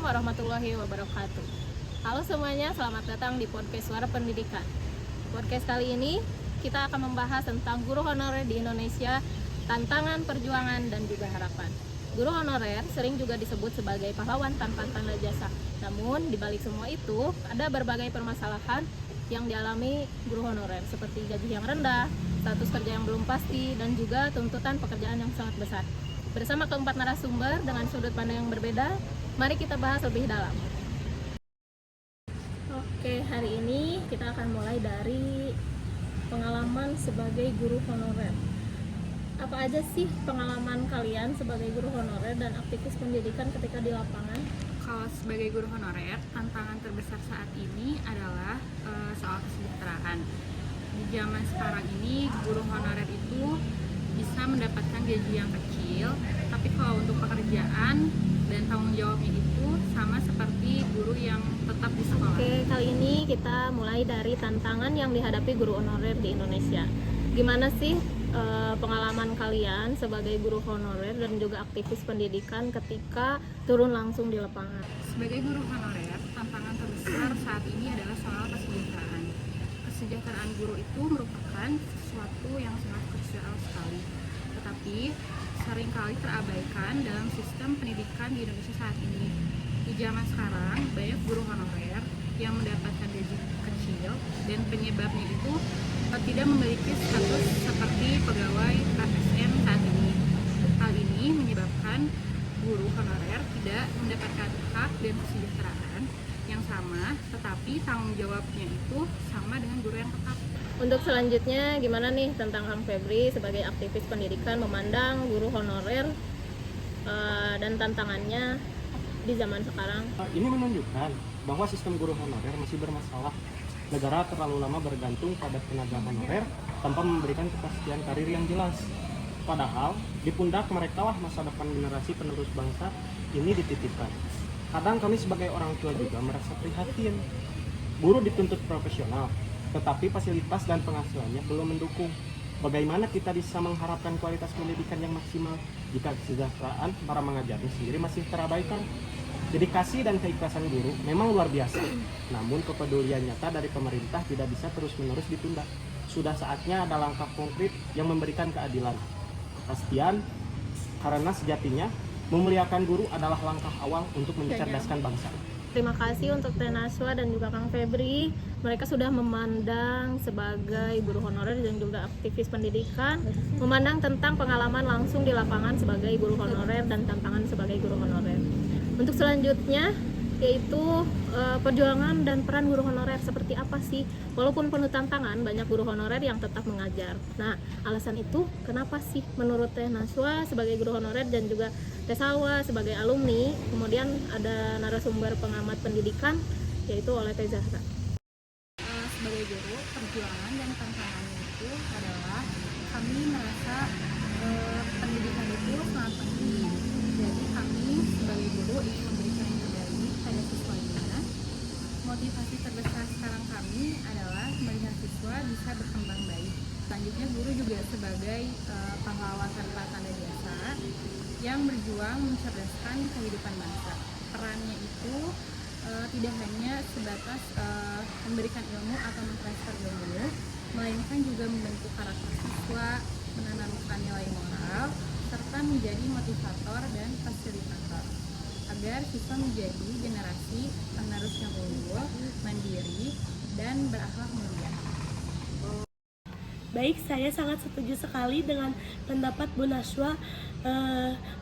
warahmatullahi wabarakatuh. Halo semuanya, selamat datang di podcast Suara Pendidikan. Podcast kali ini kita akan membahas tentang guru honorer di Indonesia, tantangan, perjuangan, dan juga harapan. Guru honorer sering juga disebut sebagai pahlawan tanpa tanda jasa. Namun, di balik semua itu, ada berbagai permasalahan yang dialami guru honorer, seperti gaji yang rendah, status kerja yang belum pasti, dan juga tuntutan pekerjaan yang sangat besar. Bersama keempat narasumber dengan sudut pandang yang berbeda, mari kita bahas lebih dalam. Oke, hari ini kita akan mulai dari pengalaman sebagai guru honorer. Apa aja sih pengalaman kalian sebagai guru honorer dan aktivis pendidikan ketika di lapangan? Kalau sebagai guru honorer, tantangan terbesar saat ini adalah soal kesejahteraan. Di zaman sekarang ini, guru honorer itu bisa mendapatkan gaji yang kecil, tapi kalau untuk pekerjaan dan tanggung jawabnya itu sama seperti guru yang tetap di sekolah. Oke, kali ini kita mulai dari tantangan yang dihadapi guru honorer di Indonesia. Gimana sih pengalaman kalian sebagai guru honorer dan juga aktivis pendidikan ketika turun langsung di lapangan? Sebagai guru honorer, tantangan terbesar saat ini adalah soal kesejahteraan. Kesejahteraan guru itu merupakan sesuatu yang sangat krusial sekali, tetapi seringkali terabaikan dalam sistem pendidikan di Indonesia saat ini. Di zaman sekarang, banyak guru honorer yang mendapatkan gaji kecil dan penyebabnya itu tidak memiliki status seperti pegawai ASN saat ini. Hal ini menyebabkan guru honorer tidak mendapatkan hak dan kesejahteraan yang sama, tetapi tanggung jawabnya itu sama dengan guru yang tetap. Untuk selanjutnya, gimana nih tentang Kang Febri sebagai aktivis pendidikan memandang guru honorer dan tantangannya di zaman sekarang? Ini menunjukkan bahwa sistem guru honorer masih bermasalah. Negara terlalu lama bergantung pada tenaga honorer tanpa memberikan kepastian karir yang jelas. Padahal di pundak mereka lah masa depan generasi penerus bangsa ini dititipkan. Kadang kami sebagai orang tua juga merasa prihatin. Guru dituntut profesional, tetapi fasilitas dan penghasilannya belum mendukung. Bagaimana kita bisa mengharapkan kualitas pendidikan yang maksimal jika kesejahteraan para mengajarnya sendiri masih terabaikan? Dedikasi dan keikhlasan guru memang luar biasa, namun kepedulian nyata dari pemerintah tidak bisa terus-menerus ditunda. Sudah saatnya ada langkah konkret yang memberikan keadilan, kepastian, karena sejatinya memuliakan guru adalah langkah awal untuk mencerdaskan bangsa. Terima kasih untuk Teh Naswa dan juga Kang Febri. Mereka sudah memandang sebagai guru honorer dan juga aktivis pendidikan, memandang tentang pengalaman langsung di lapangan sebagai guru honorer dan tantangan sebagai guru honorer. Untuk selanjutnya yaitu perjuangan dan peran guru honorer seperti apa sih? Walaupun penuh tantangan, banyak guru honorer yang tetap mengajar. Nah, alasan itu kenapa sih menurut Teh Naswa sebagai guru honorer dan juga Teh Salwa sebagai alumni, kemudian ada narasumber pengamat pendidikan yaitu oleh Teh Zahra. Sebagai guru, perjuangan dan tantangannya itu adalah kami merasa pendidikan itu sangat penting. Jadi kami sebagai guru ingin memberikan yang terbaik pada siswanya. Motivasi terbesar sekarang kami adalah melihat siswa bisa berkembang baik. Selanjutnya guru juga sebagai pahlawan tanpa tanda jasa yang berjuang mencerdaskan kehidupan bangsa. Perannya itu tidak hanya sebatas memberikan ilmu atau mentransfer ilmu, melainkan juga membentuk karakter siswa, menanamkan nilai moral, serta menjadi motivator dan fasilitator agar siswa menjadi generasi penerus yang unggul, mandiri, dan berakhlak mulia. Baik, saya sangat setuju sekali dengan pendapat Bu Naswa.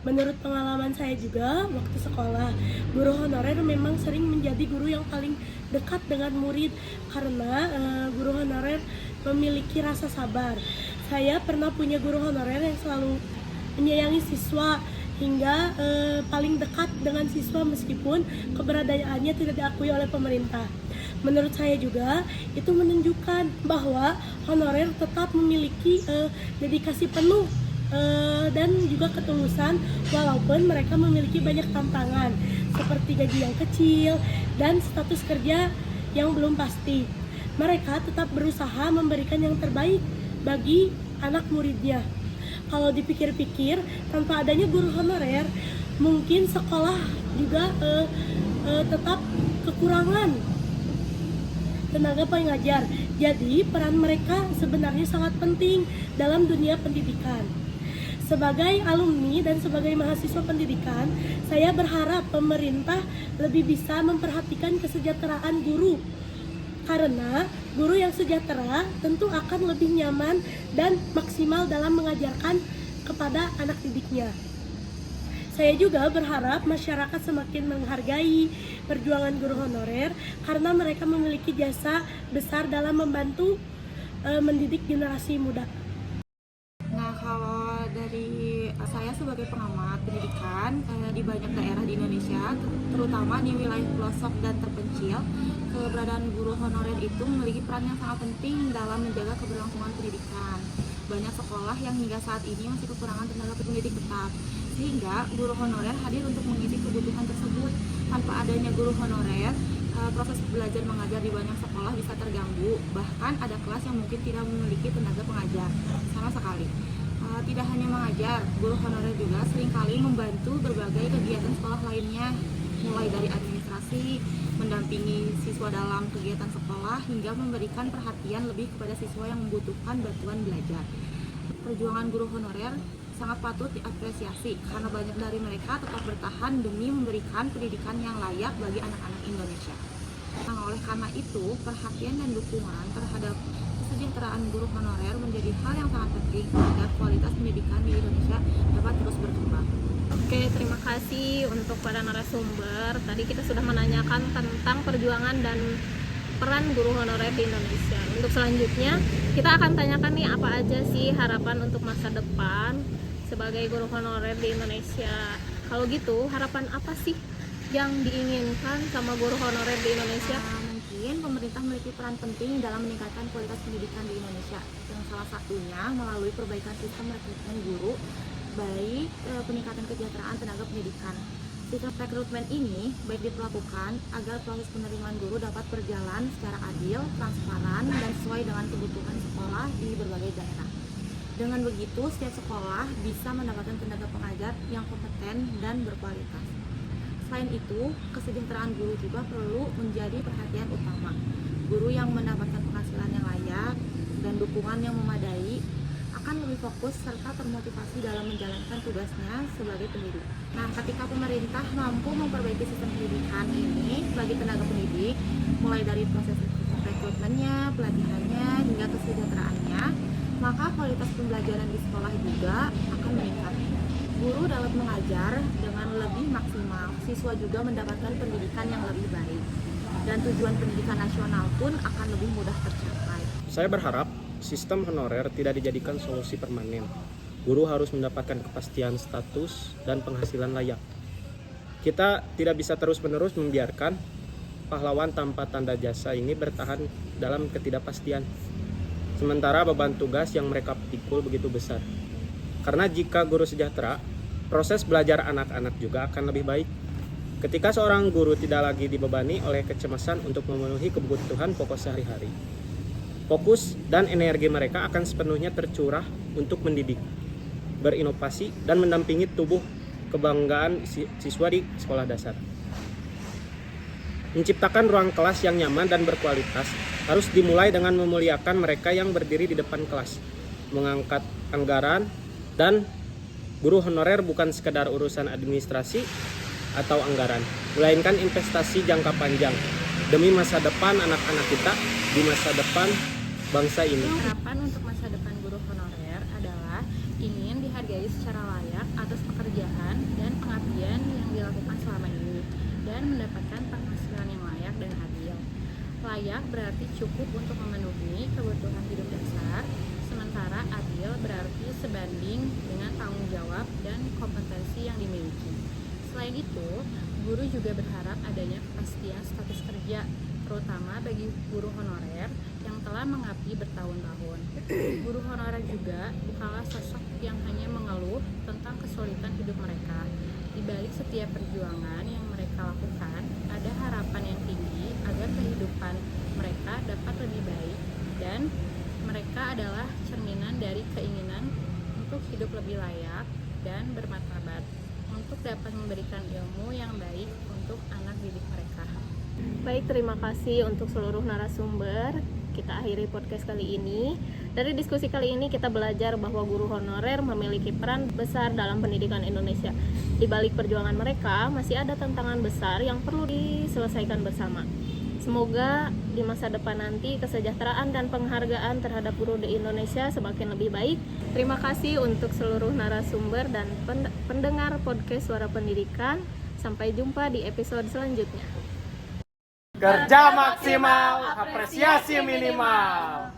Menurut pengalaman saya juga, waktu sekolah, guru honorer memang sering menjadi guru yang paling dekat dengan murid karena guru honorer memiliki rasa sabar. Saya pernah punya guru honorer yang selalu menyayangi siswa hingga paling dekat dengan siswa meskipun keberadaannya tidak diakui oleh pemerintah. Menurut saya juga itu menunjukkan bahwa honorer tetap memiliki dedikasi penuh dan juga ketulusan walaupun mereka memiliki banyak tantangan seperti gaji yang kecil dan status kerja yang belum pasti. Mereka tetap berusaha memberikan yang terbaik bagi anak muridnya. Kalau dipikir-pikir, tanpa adanya guru honorer, mungkin sekolah juga tetap kekurangan tenaga pengajar. Jadi peran mereka sebenarnya sangat penting dalam dunia pendidikan. Sebagai alumni dan sebagai mahasiswa pendidikan, saya berharap pemerintah lebih bisa memperhatikan kesejahteraan guru. Karena guru yang sejahtera tentu akan lebih nyaman dan maksimal dalam mengajarkan kepada anak didiknya. Saya juga berharap masyarakat semakin menghargai perjuangan guru honorer karena mereka memiliki jasa besar dalam membantu mendidik generasi muda. Nah, kalau dari saya sebagai pengamat pendidikan di banyak daerah di Indonesia, terutama di wilayah pelosok dan terpencil, keberadaan guru honorer itu memiliki peran yang sangat penting dalam menjaga keberlangsungan pendidikan. Banyak sekolah yang hingga saat ini masih kekurangan tenaga pendidik tetap, sehingga guru honorer hadir untuk mengisi kebutuhan tersebut. Tanpa adanya guru honorer, proses belajar mengajar di banyak sekolah bisa terganggu, bahkan ada kelas yang mungkin tidak memiliki tenaga pengajar sama sekali. Tidak hanya mengajar, guru honorer juga seringkali membantu berbagai kegiatan sekolah lainnya, mulai dari administrasi, mendampingi siswa dalam kegiatan sekolah, hingga memberikan perhatian lebih kepada siswa yang membutuhkan bantuan belajar. Perjuangan guru honorer sangat patut diapresiasi karena banyak dari mereka tetap bertahan demi memberikan pendidikan yang layak bagi anak-anak Indonesia. Nah, oleh karena itu, perhatian dan dukungan terhadap kesejahteraan guru honorer menjadi hal yang sangat penting agar kualitas pendidikan di Indonesia dapat terus berkembang. Oke, terima kasih untuk para narasumber. Tadi kita sudah menanyakan tentang perjuangan dan peran guru honorer di Indonesia. Untuk selanjutnya, kita akan tanyakan nih apa aja sih harapan untuk masa depan sebagai guru honorer di Indonesia. Kalau gitu, harapan apa sih yang diinginkan sama guru honorer di Indonesia? Mungkin pemerintah memiliki peran penting dalam meningkatkan kualitas pendidikan di Indonesia, yang salah satunya melalui perbaikan sistem rekrutmen guru, baik peningkatan kesejahteraan tenaga pendidikan. Sistem rekrutmen ini baik diperlakukan agar proses penerimaan guru dapat berjalan secara adil, transparan, dan sesuai dengan kebutuhan sekolah di berbagai daerah. Dengan begitu, setiap sekolah bisa mendapatkan tenaga pengajar yang kompeten dan berkualitas. Selain itu, kesejahteraan guru juga perlu menjadi perhatian utama. Guru yang mendapatkan penghasilan yang layak dan dukungan yang memadai akan lebih fokus serta termotivasi dalam menjalankan tugasnya sebagai pendidik. Nah, ketika pemerintah mampu memperbaiki sistem pendidikan ini bagi tenaga pendidik, mulai dari proses rekrutmennya, pelatihannya, hingga kesejahteraannya, maka kualitas pembelajaran di sekolah juga akan meningkat. Guru dapat mengajar dengan lebih maksimal, siswa juga mendapatkan pendidikan yang lebih baik, dan tujuan pendidikan nasional pun akan lebih mudah tercapai. Saya berharap sistem honorer tidak dijadikan solusi permanen. Guru harus mendapatkan kepastian status dan penghasilan layak. Kita tidak bisa terus-menerus membiarkan pahlawan tanpa tanda jasa ini bertahan dalam ketidakpastian. Sementara beban tugas yang mereka pikul begitu besar. Karena jika guru sejahtera, proses belajar anak-anak juga akan lebih baik. Ketika seorang guru tidak lagi dibebani oleh kecemasan untuk memenuhi kebutuhan pokok sehari-hari, fokus dan energi mereka akan sepenuhnya tercurah untuk mendidik, berinovasi, dan mendampingi tubuh kebanggaan siswa di sekolah dasar. Menciptakan ruang kelas yang nyaman dan berkualitas harus dimulai dengan memuliakan mereka yang berdiri di depan kelas, mengangkat anggaran, dan guru honorer bukan sekedar urusan administrasi atau anggaran, melainkan investasi jangka panjang demi masa depan anak-anak kita di masa depan bangsa ini. Harapan untuk masa depan guru honorer adalah ingin dihargai secara layak atas pekerjaan dan pengabdian yang dilakukan selama ini, dan mendapatkan penghasilan yang layak dan adil. Layak berarti cukup untuk memenuhi kebutuhan hidup dasar, sementara adil berarti sebanding dengan tanggung jawab dan kompetensi yang dimiliki. Selain itu, guru juga berharap adanya kepastian status kerja, terutama bagi guru honorer yang telah mengabdi bertahun-tahun. Guru honorer juga bukanlah sosok yang hanya mengeluh tentang kesulitan hidup mereka. Di balik setiap perjuangan yang mereka lakukan, ada harapan yang tinggi agar kehidupan mereka dapat lebih baik, dan mereka adalah cerminan dari keinginan untuk hidup lebih layak dan bermartabat, untuk dapat memberikan ilmu yang baik untuk anak didik mereka. Baik, terima kasih untuk seluruh narasumber. Kita akhiri podcast kali ini. Dari diskusi kali ini kita belajar bahwa guru honorer memiliki peran besar dalam pendidikan Indonesia. Di balik perjuangan mereka, masih ada tantangan besar yang perlu diselesaikan bersama. Semoga di masa depan nanti kesejahteraan dan penghargaan terhadap guru di Indonesia semakin lebih baik. Terima kasih untuk seluruh narasumber dan pendengar podcast Suara Pendidikan. Sampai jumpa di episode selanjutnya. Kerja maksimal, apresiasi minimal.